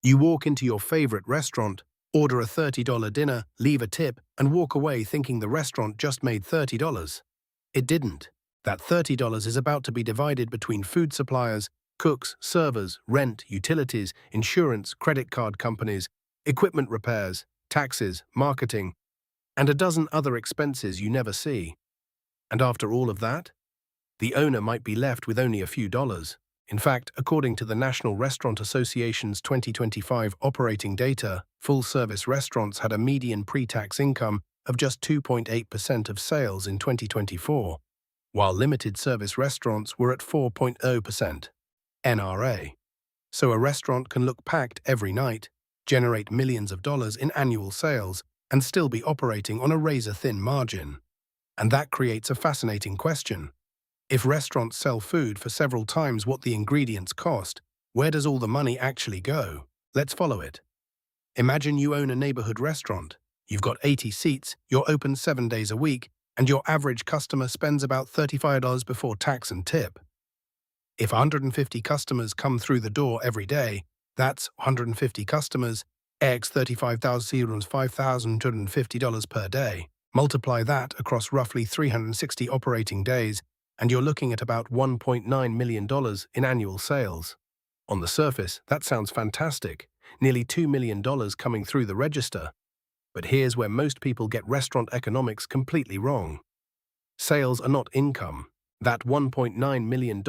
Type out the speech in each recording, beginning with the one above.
You walk into your favorite restaurant, order a $30 dinner, leave a tip, and walk away thinking the restaurant just made $30. It didn't. That $30 is about to be divided between food suppliers, cooks, servers, rent, utilities, insurance, credit card companies, equipment repairs, taxes, marketing, and a dozen other expenses you never see. And after all of that, the owner might be left with only a few dollars. In fact, according to the National Restaurant Association's 2025 operating data, full-service restaurants had a median pre-tax income of just 2.8% of sales in 2024, while limited-service restaurants were at 4.0% NRA. So a restaurant can look packed every night, generate millions of dollars in annual sales, and still be operating on a razor-thin margin. And that creates a fascinating question. If restaurants sell food for several times what the ingredients cost, where does all the money actually go? Let's follow it. Imagine you own a neighborhood restaurant. You've got 80 seats, you're open 7 days a week, and your average customer spends about $35 before tax and tip. If 150 customers come through the door every day, that's 150 customers, x 35,000 $5,250 per day. Multiply that across roughly 360 operating days, and you're looking at about $1.9 million in annual sales. On the surface, that sounds fantastic, nearly $2 million coming through the register. But here's where most people get restaurant economics completely wrong. Sales are not income. That $1.9 million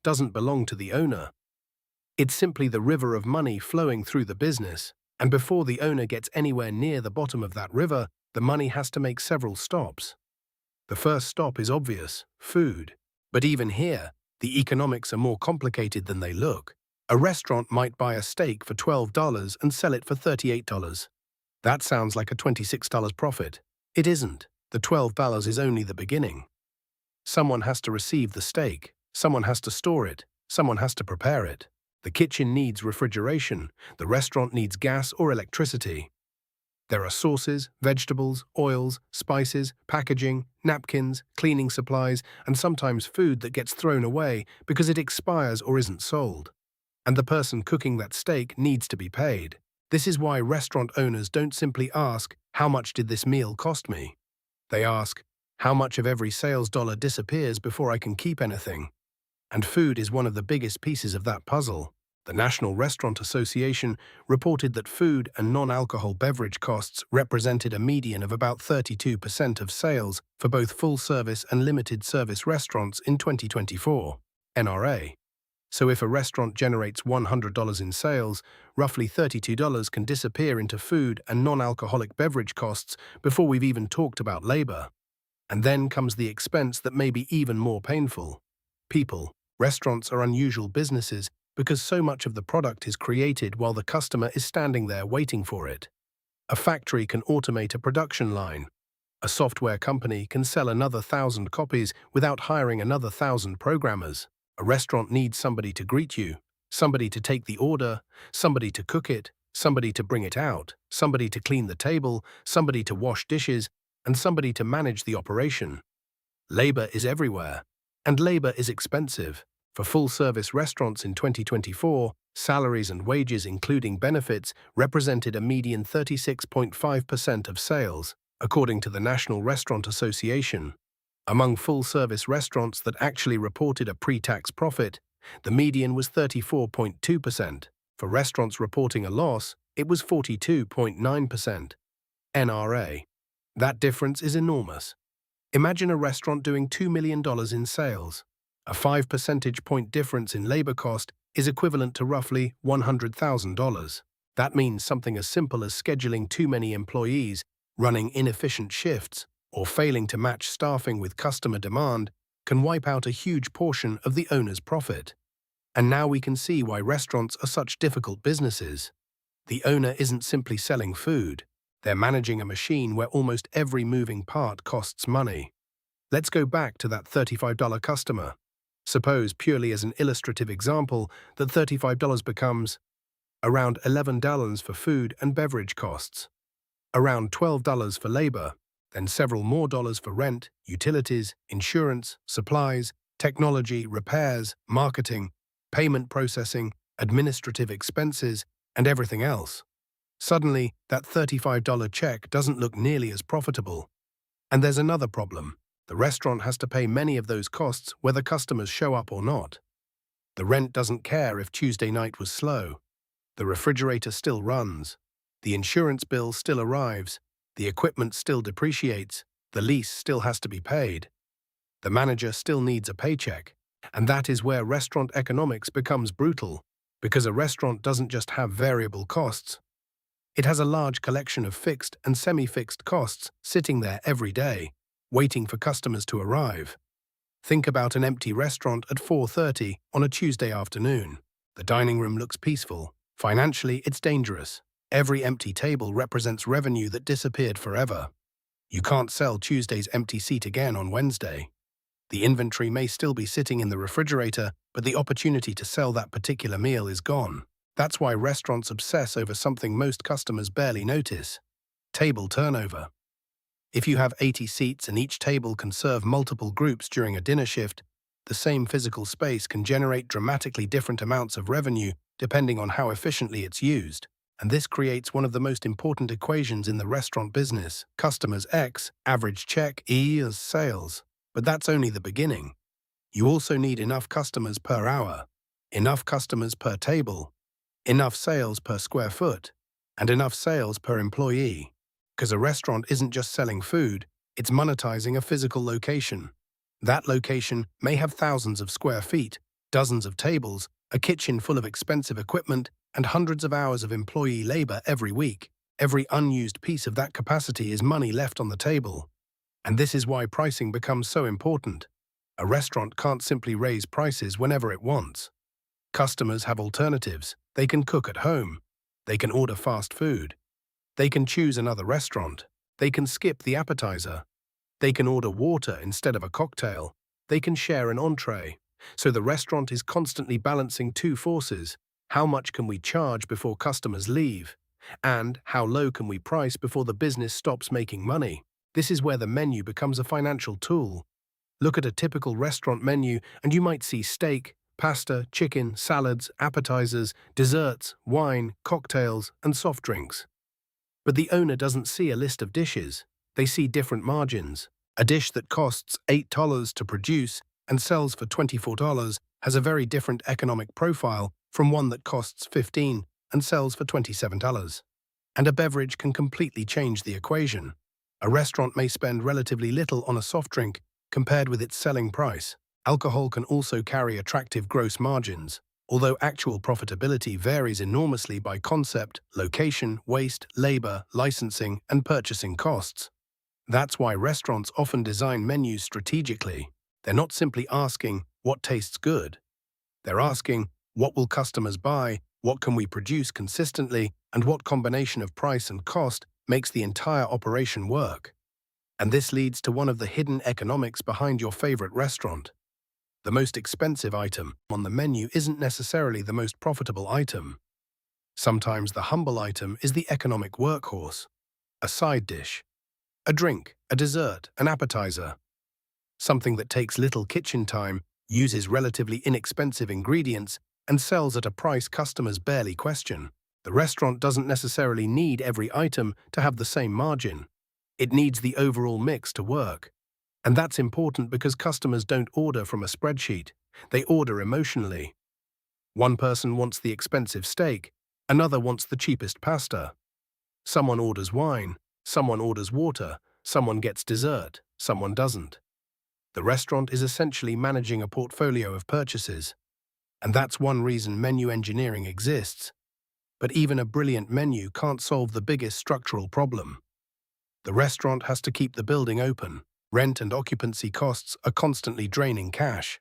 doesn't belong to the owner. It's simply the river of money flowing through the business, and before the owner gets anywhere near the bottom of that river, the money has to make several stops. The first stop is obvious, food. But even here, the economics are more complicated than they look. A restaurant might buy a steak for $12 and sell it for $38. That sounds like a $26 profit. It isn't. The $12 is only the beginning. Someone has to receive the steak. Someone has to store it. Someone has to prepare it. The kitchen needs refrigeration. The restaurant needs gas or electricity. There are sauces, vegetables, oils, spices, packaging, napkins, cleaning supplies, and sometimes food that gets thrown away because it expires or isn't sold. And the person cooking that steak needs to be paid. This is why restaurant owners don't simply ask, "How much did this meal cost me?" They ask, "How much of every sales dollar disappears before I can keep anything?" And food is one of the biggest pieces of that puzzle. The National Restaurant Association reported that food and non-alcohol beverage costs represented a median of about 32% of sales for both full-service and limited-service restaurants in 2024, NRA. So if a restaurant generates $100 in sales, roughly $32 can disappear into food and non-alcoholic beverage costs before we've even talked about labor. And then comes the expense that may be even more painful. People. Restaurants are unusual businesses because so much of the product is created while the customer is standing there waiting for it. A factory can automate a production line. A software company can sell another 1,000 copies without hiring another 1,000 programmers. A restaurant needs somebody to greet you, somebody to take the order, somebody to cook it, somebody to bring it out, somebody to clean the table, somebody to wash dishes, and somebody to manage the operation. Labor is everywhere, and labor is expensive. For full-service restaurants in 2024, salaries and wages including benefits represented a median 36.5% of sales, according to the National Restaurant Association. Among full-service restaurants that actually reported a pre-tax profit, the median was 34.2%. For restaurants reporting a loss, it was 42.9%. NRA. That difference is enormous. Imagine a restaurant doing $2 million in sales. A 5 percentage point difference in labor cost is equivalent to roughly $100,000. That means something as simple as scheduling too many employees, running inefficient shifts, or failing to match staffing with customer demand can wipe out a huge portion of the owner's profit. And now we can see why restaurants are such difficult businesses. The owner isn't simply selling food. They're managing a machine where almost every moving part costs money. Let's go back to that $35 customer. Suppose, purely as an illustrative example, that $35 becomes around $11 for food and beverage costs, around $12 for labor, then several more dollars for rent, utilities, insurance, supplies, technology, repairs, marketing, payment processing, administrative expenses, and everything else. Suddenly, that $35 check doesn't look nearly as profitable. And there's another problem. The restaurant has to pay many of those costs whether customers show up or not. The rent doesn't care if Tuesday night was slow. The refrigerator still runs. The insurance bill still arrives. The equipment still depreciates. The lease still has to be paid. The manager still needs a paycheck. And that is where restaurant economics becomes brutal, because a restaurant doesn't just have variable costs. It has a large collection of fixed and semi-fixed costs sitting there every day, waiting for customers to arrive. Think about an empty restaurant at 4:30 on a Tuesday afternoon. The dining room looks peaceful. Financially, it's dangerous. Every empty table represents revenue that disappeared forever. You can't sell Tuesday's empty seat again on Wednesday. The inventory may still be sitting in the refrigerator, but the opportunity to sell that particular meal is gone. That's why restaurants obsess over something most customers barely notice: table turnover. If you have 80 seats and each table can serve multiple groups during a dinner shift, the same physical space can generate dramatically different amounts of revenue depending on how efficiently it's used. And this creates one of the most important equations in the restaurant business: customers X, average check E as sales. But that's only the beginning. You also need enough customers per hour, enough customers per table, enough sales per square foot, and enough sales per employee. Because a restaurant isn't just selling food, it's monetizing a physical location. That location may have thousands of square feet, dozens of tables, a kitchen full of expensive equipment, and hundreds of hours of employee labor every week. Every unused piece of that capacity is money left on the table. And this is why pricing becomes so important. A restaurant can't simply raise prices whenever it wants. Customers have alternatives. They can cook at home. They can order fast food. They can choose another restaurant. They can skip the appetizer. They can order water instead of a cocktail. They can share an entree. So the restaurant is constantly balancing two forces: how much can we charge before customers leave, and how low can we price before the business stops making money. This is where the menu becomes a financial tool. Look at a typical restaurant menu and you might see steak, pasta, chicken, salads, appetizers, desserts, wine, cocktails, and soft drinks. But the owner doesn't see a list of dishes. They see different margins. A dish that costs $8 to produce and sells for $24 has a very different economic profile from one that costs $15 and sells for $27. And a beverage can completely change the equation. A restaurant may spend relatively little on a soft drink compared with its selling price. Alcohol can also carry attractive gross margins, although actual profitability varies enormously by concept, location, waste, labor, licensing, and purchasing costs. That's why restaurants often design menus strategically. They're not simply asking, what tastes good? They're asking, what will customers buy, what can we produce consistently, and what combination of price and cost makes the entire operation work. And this leads to one of the hidden economics behind your favorite restaurant. The most expensive item on the menu isn't necessarily the most profitable item. Sometimes the humble item is the economic workhorse: a side dish, a drink, a dessert, an appetizer. Something that takes little kitchen time, uses relatively inexpensive ingredients, and sells at a price customers barely question. The restaurant doesn't necessarily need every item to have the same margin. It needs the overall mix to work. And that's important because customers don't order from a spreadsheet. They order emotionally. One person wants the expensive steak, another wants the cheapest pasta. Someone orders wine, someone orders water, someone gets dessert, someone doesn't. The restaurant is essentially managing a portfolio of purchases. And that's one reason menu engineering exists. But even a brilliant menu can't solve the biggest structural problem. The restaurant has to keep the building open. Rent and occupancy costs are constantly draining cash.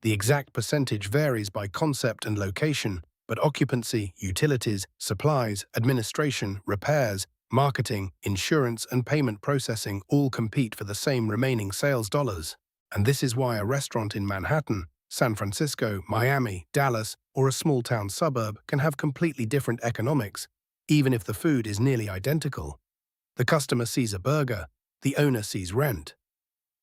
The exact percentage varies by concept and location, but occupancy, utilities, supplies, administration, repairs, marketing, insurance, and payment processing all compete for the same remaining sales dollars. And this is why a restaurant in Manhattan, San Francisco, Miami, Dallas, or a small-town suburb can have completely different economics, even if the food is nearly identical. The customer sees a burger, the owner sees rent.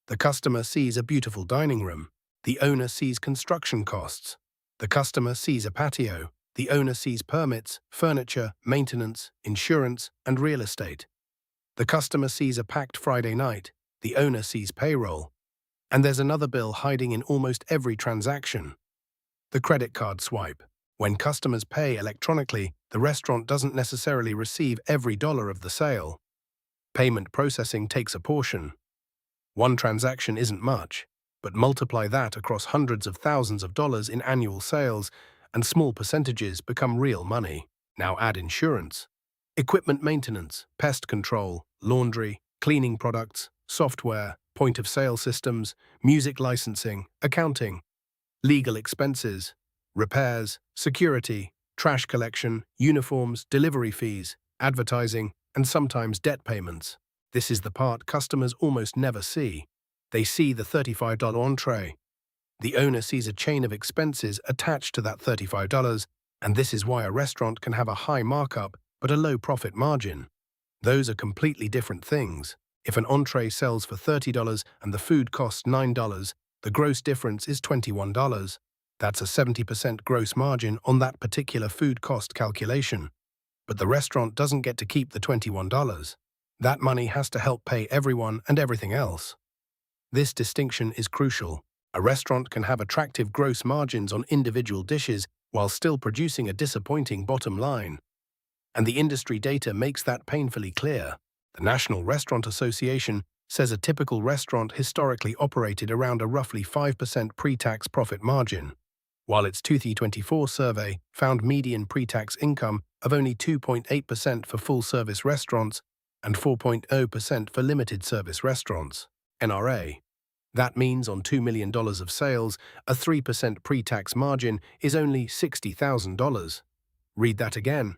The customer sees a beautiful dining room, the owner sees construction costs. The customer sees a patio, The owner sees permits, furniture, maintenance, insurance, and real estate. The customer sees a packed Friday night. The owner sees payroll. And there's another bill hiding in almost every transaction. The credit card swipe. When customers pay electronically, the restaurant doesn't necessarily receive every dollar of the sale. Payment processing takes a portion. One transaction isn't much, but multiply that across hundreds of thousands of dollars in annual sales, and small percentages become real money. Now add insurance, equipment maintenance, pest control, laundry, cleaning products, software, point-of-sale systems, music licensing, accounting, legal expenses, repairs, security, trash collection, uniforms, delivery fees, advertising, and sometimes debt payments. This is the part customers almost never see. They see the $35 entree. The owner sees a chain of expenses attached to that $35, and this is why a restaurant can have a high markup but a low profit margin. Those are completely different things. If an entree sells for $30 and the food costs $9, the gross difference is $21. That's a 70% gross margin on that particular food cost calculation. But the restaurant doesn't get to keep the $21. That money has to help pay everyone and everything else. This distinction is crucial. A restaurant can have attractive gross margins on individual dishes while still producing a disappointing bottom line. And the industry data makes that painfully clear. The National Restaurant Association says a typical restaurant historically operated around a roughly 5% pre-tax profit margin, while its 2024 survey found median pre-tax income of only 2.8% for full-service restaurants and 4.0% for limited-service restaurants, NRA. That means on $2 million of sales, a 3% pre-tax margin is only $60,000. Read that again.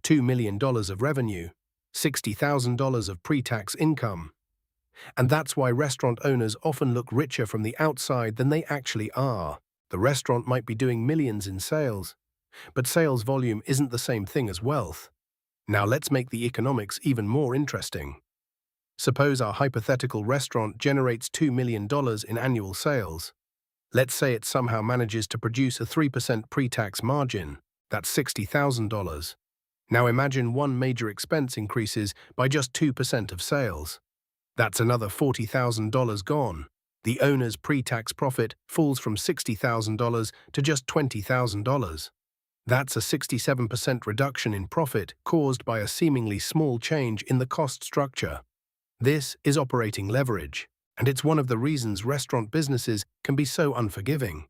$2 million of revenue, $60,000 of pre-tax income. And that's why restaurant owners often look richer from the outside than they actually are. The restaurant might be doing millions in sales, but sales volume isn't the same thing as wealth. Now let's make the economics even more interesting. Suppose our hypothetical restaurant generates $2 million in annual sales. Let's say it somehow manages to produce a 3% pre-tax margin. That's $60,000. Now imagine one major expense increases by just 2% of sales. That's another $40,000 gone. The owner's pre-tax profit falls from $60,000 to just $20,000. That's a 67% reduction in profit caused by a seemingly small change in the cost structure. This is operating leverage, and it's one of the reasons restaurant businesses can be so unforgiving.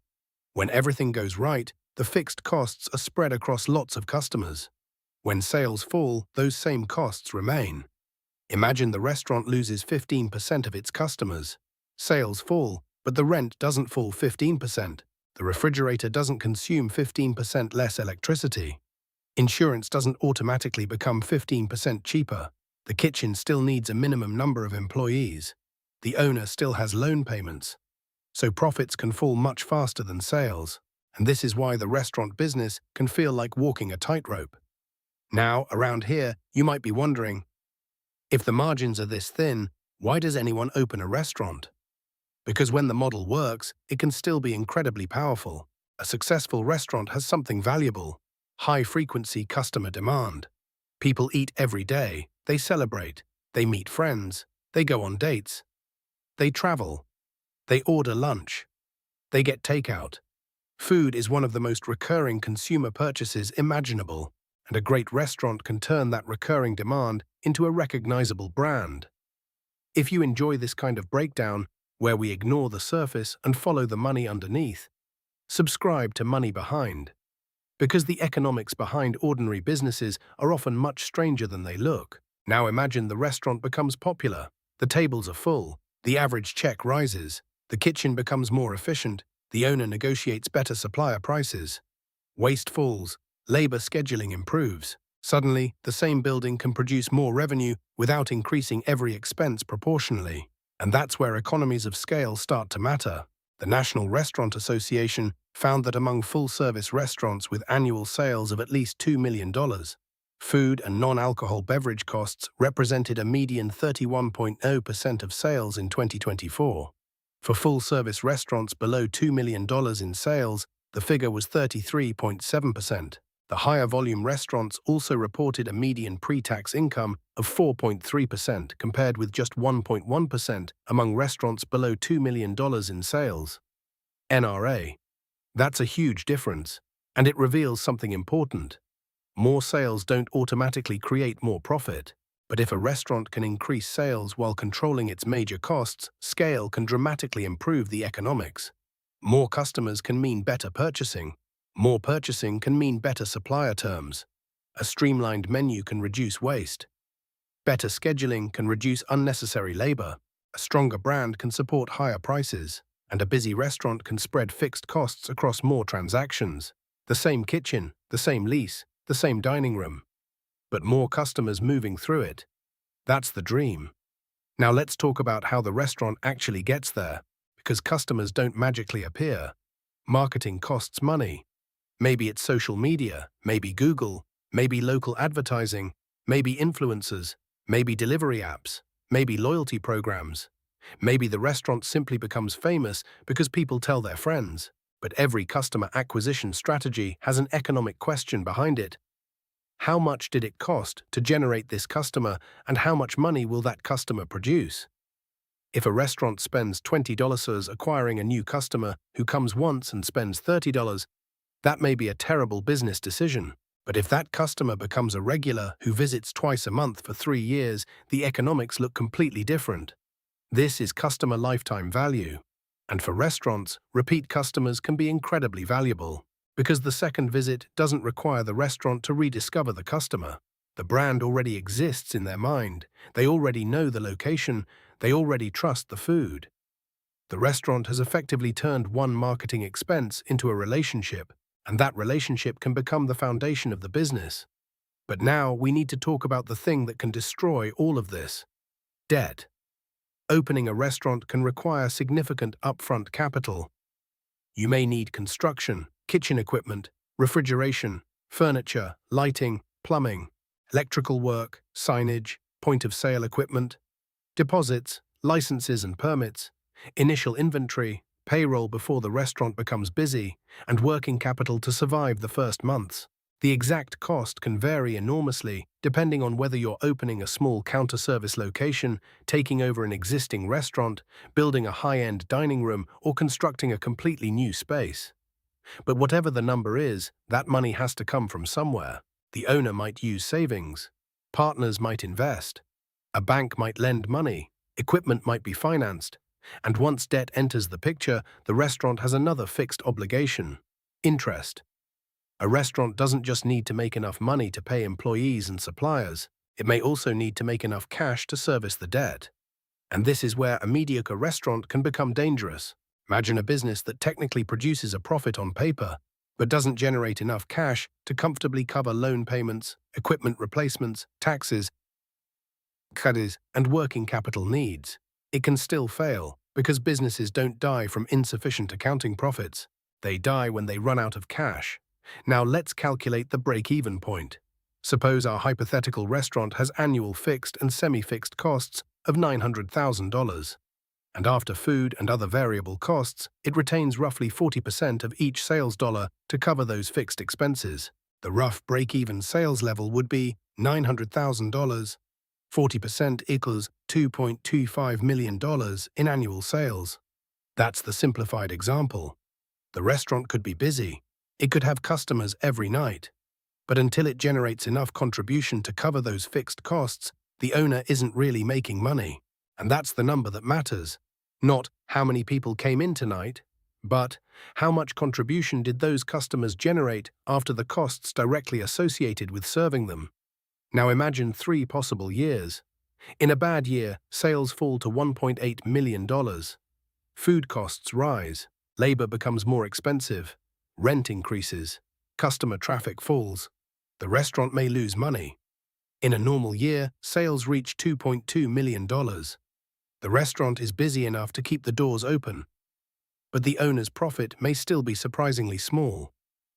When everything goes right, the fixed costs are spread across lots of customers. When sales fall, those same costs remain. Imagine the restaurant loses 15% of its customers. Sales fall, but the rent doesn't fall 15%. The refrigerator doesn't consume 15% less electricity. Insurance doesn't automatically become 15% cheaper. The kitchen still needs a minimum number of employees. The owner still has loan payments. So profits can fall much faster than sales. And this is why the restaurant business can feel like walking a tightrope. Now, around here, you might be wondering, if the margins are this thin, why does anyone open a restaurant? Because when the model works, it can still be incredibly powerful. A successful restaurant has something valuable: high-frequency customer demand. People eat every day, they celebrate, they meet friends, they go on dates, they travel, they order lunch, they get takeout. Food is one of the most recurring consumer purchases imaginable, and a great restaurant can turn that recurring demand into a recognizable brand. If you enjoy this kind of breakdown, where we ignore the surface and follow the money underneath, subscribe to Money Behind. Because the economics behind ordinary businesses are often much stranger than they look. Now imagine the restaurant becomes popular, the tables are full, the average check rises, the kitchen becomes more efficient, the owner negotiates better supplier prices. Waste falls, labor scheduling improves. Suddenly, the same building can produce more revenue without increasing every expense proportionally. And that's where economies of scale start to matter. The National Restaurant Association found that among full-service restaurants with annual sales of at least $2 million, food and non-alcohol beverage costs represented a median 31.0% of sales in 2024. For full-service restaurants below $2 million in sales, The figure was 33.7%. The higher volume restaurants also reported a median pre-tax income of 4.3% compared with just 1.1% among restaurants below $2 million in sales. NRA. That's a huge difference, and it reveals something important. More sales don't automatically create more profit. But if a restaurant can increase sales while controlling its major costs, scale can dramatically improve the economics. More customers can mean better purchasing. More purchasing can mean better supplier terms. A streamlined menu can reduce waste. Better scheduling can reduce unnecessary labor. A stronger brand can support higher prices. And a busy restaurant can spread fixed costs across more transactions. The same kitchen, the same lease, the same dining room. But more customers moving through it. That's the dream. Now let's talk about how the restaurant actually gets there, because customers don't magically appear. Marketing costs money. Maybe it's social media, maybe Google, maybe local advertising, maybe influencers, maybe delivery apps, maybe loyalty programs. Maybe the restaurant simply becomes famous because people tell their friends. But every customer acquisition strategy has an economic question behind it. How much did it cost to generate this customer, and how much money will that customer produce? If a restaurant spends $20 acquiring a new customer who comes once and spends $30, that may be a terrible business decision. But if that customer becomes a regular who visits twice a month for 3 years, the economics look completely different. This is customer lifetime value. And for restaurants, repeat customers can be incredibly valuable, because the second visit doesn't require the restaurant to rediscover the customer. The brand already exists in their mind. They already know the location. They already trust the food. The restaurant has effectively turned one marketing expense into a relationship, and that relationship can become the foundation of the business. But now we need to talk about the thing that can destroy all of this: debt. Opening a restaurant can require significant upfront capital. You may need construction, kitchen equipment, refrigeration, furniture, lighting, plumbing, electrical work, signage, point-of-sale equipment, deposits, licenses and permits, initial inventory, payroll before the restaurant becomes busy, and working capital to survive the first months. The exact cost can vary enormously depending on whether you're opening a small counter-service location, taking over an existing restaurant, building a high-end dining room, or constructing a completely new space. But whatever the number is, that money has to come from somewhere. The owner might use savings. Partners might invest. A bank might lend money. Equipment might be financed. And once debt enters the picture, the restaurant has another fixed obligation: interest. A restaurant doesn't just need to make enough money to pay employees and suppliers. It may also need to make enough cash to service the debt. And this is where a mediocre restaurant can become dangerous. Imagine a business that technically produces a profit on paper, but doesn't generate enough cash to comfortably cover loan payments, equipment replacements, taxes, and working capital needs. It can still fail, because businesses don't die from insufficient accounting profits. They die when they run out of cash. Now let's calculate the break-even point. Suppose our hypothetical restaurant has annual fixed and semi-fixed costs of $900,000. And after food and other variable costs, it retains roughly 40% of each sales dollar to cover those fixed expenses. The rough break-even sales level would be $900,000. 40% equals $2.25 million in annual sales. That's the simplified example. The restaurant could be busy. It could have customers every night. But until it generates enough contribution to cover those fixed costs, the owner isn't really making money. And that's the number that matters. Not how many people came in tonight, but how much contribution did those customers generate after the costs directly associated with serving them. Now imagine 3 possible years. In a bad year, sales fall to $1.8 million. Food costs rise. Labor becomes more expensive. Rent increases. Customer traffic falls. The restaurant may lose money. In a normal year, sales reach $2.2 million. The restaurant is busy enough to keep the doors open. But the owner's profit may still be surprisingly small.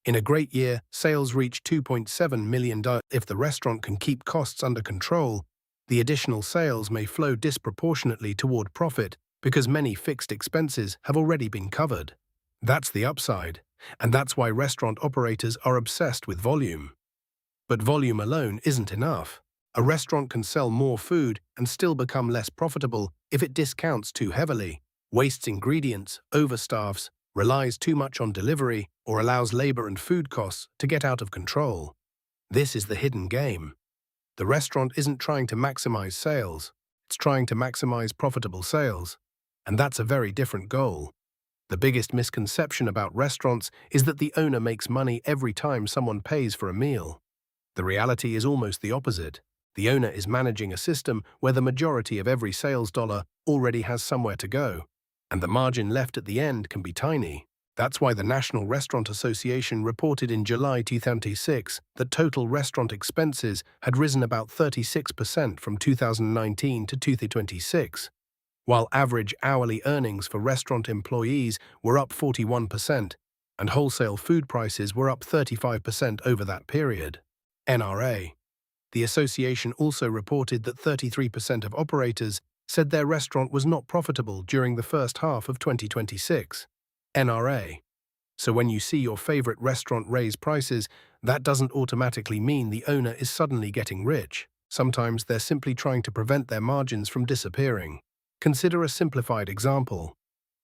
In a great year, sales reach $2.7 million. If the restaurant can keep costs under control, the additional sales may flow disproportionately toward profit because many fixed expenses have already been covered. That's the upside. And that's why restaurant operators are obsessed with volume. But volume alone isn't enough. A restaurant can sell more food and still become less profitable if it discounts too heavily, wastes ingredients, overstaffs, relies too much on delivery, or allows labor and food costs to get out of control. This is the hidden game. The restaurant isn't trying to maximize sales, it's trying to maximize profitable sales. And that's a very different goal. The biggest misconception about restaurants is that the owner makes money every time someone pays for a meal. The reality is almost the opposite. The owner is managing a system where the majority of every sales dollar already has somewhere to go, and the margin left at the end can be tiny. That's why the National Restaurant Association reported in July 2006 that total restaurant expenses had risen about 36% from 2019 to 2026, while average hourly earnings for restaurant employees were up 41%, and wholesale food prices were up 35% over that period. NRA. The association also reported that 33% of operators said their restaurant was not profitable during the first half of 2026. NRA. So when you see your favorite restaurant raise prices, that doesn't automatically mean the owner is suddenly getting rich. Sometimes they're simply trying to prevent their margins from disappearing. Consider a simplified example.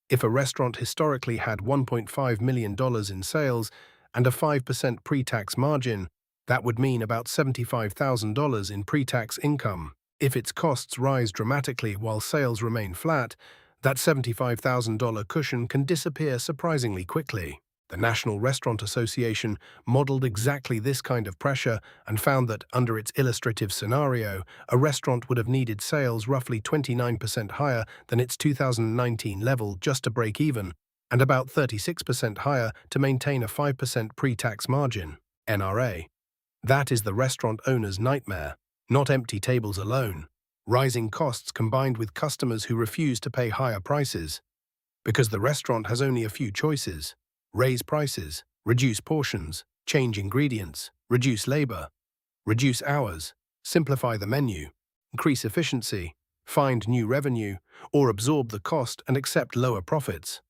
If a restaurant historically had $1.5 million in sales and a 5% pre-tax margin, that would mean about $75,000 in pre-tax income. If its costs rise dramatically while sales remain flat, that $75,000 cushion can disappear surprisingly quickly. The National Restaurant Association modeled exactly this kind of pressure and found that, under its illustrative scenario, a restaurant would have needed sales roughly 29% higher than its 2019 level just to break even, and about 36% higher to maintain a 5% pre-tax margin. NRA. That is the restaurant owner's nightmare, not empty tables alone. Rising costs combined with customers who refuse to pay higher prices. Because the restaurant has only a few choices: raise prices, reduce portions, change ingredients, reduce labor, reduce hours, simplify the menu, increase efficiency, find new revenue, or absorb the cost and accept lower profits.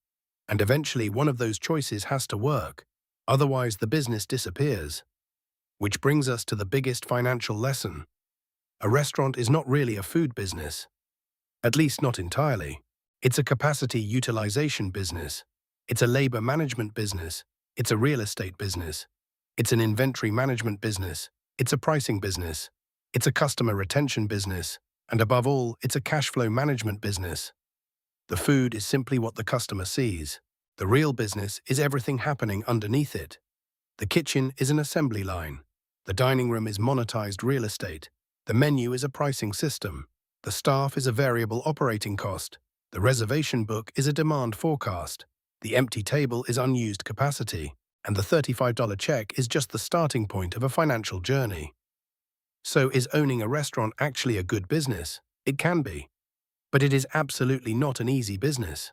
And eventually one of those choices has to work. Otherwise the business disappears. Which brings us to the biggest financial lesson. A restaurant is not really a food business. At least not entirely. It's a capacity utilization business. It's a labor management business. It's a real estate business. It's an inventory management business. It's a pricing business. It's a customer retention business. And above all, it's a cash flow management business. The food is simply what the customer sees. The real business is everything happening underneath it. The kitchen is an assembly line. The dining room is monetized real estate. The menu is a pricing system. The staff is a variable operating cost. The reservation book is a demand forecast. The empty table is unused capacity. And the $35 check is just the starting point of a financial journey. So is owning a restaurant actually a good business? It can be. But it is absolutely not an easy business.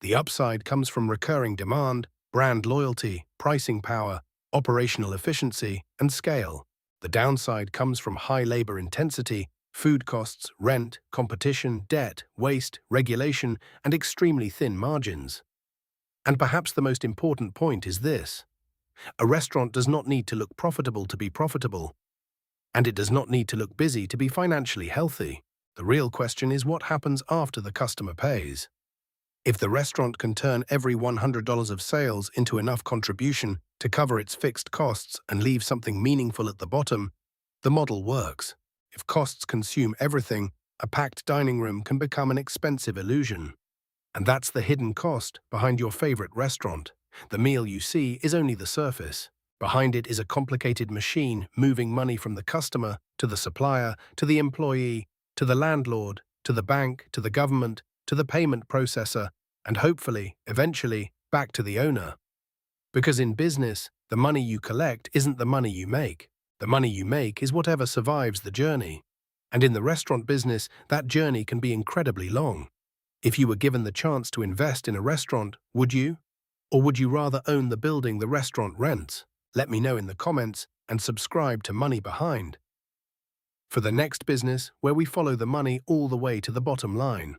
The upside comes from recurring demand, brand loyalty, pricing power, operational efficiency, and scale. The downside comes from high labor intensity, food costs, rent, competition, debt, waste, regulation, and extremely thin margins. And perhaps the most important point is this: a restaurant does not need to look profitable to be profitable, and it does not need to look busy to be financially healthy. The real question is what happens after the customer pays. If the restaurant can turn every $100 of sales into enough contribution to cover its fixed costs and leave something meaningful at the bottom, the model works. If costs consume everything, a packed dining room can become an expensive illusion. And that's the hidden cost behind your favorite restaurant. The meal you see is only the surface. Behind it is a complicated machine moving money from the customer to the supplier, to the employee, to the landlord, to the bank, to the government, to the payment processor, and hopefully, eventually, back to the owner. Because in business, the money you collect isn't the money you make. The money you make is whatever survives the journey. And in the restaurant business, that journey can be incredibly long. If you were given the chance to invest in a restaurant, would you? Or would you rather own the building the restaurant rents? Let me know in the comments and subscribe to Money Behind for the next business where we follow the money all the way to the bottom line.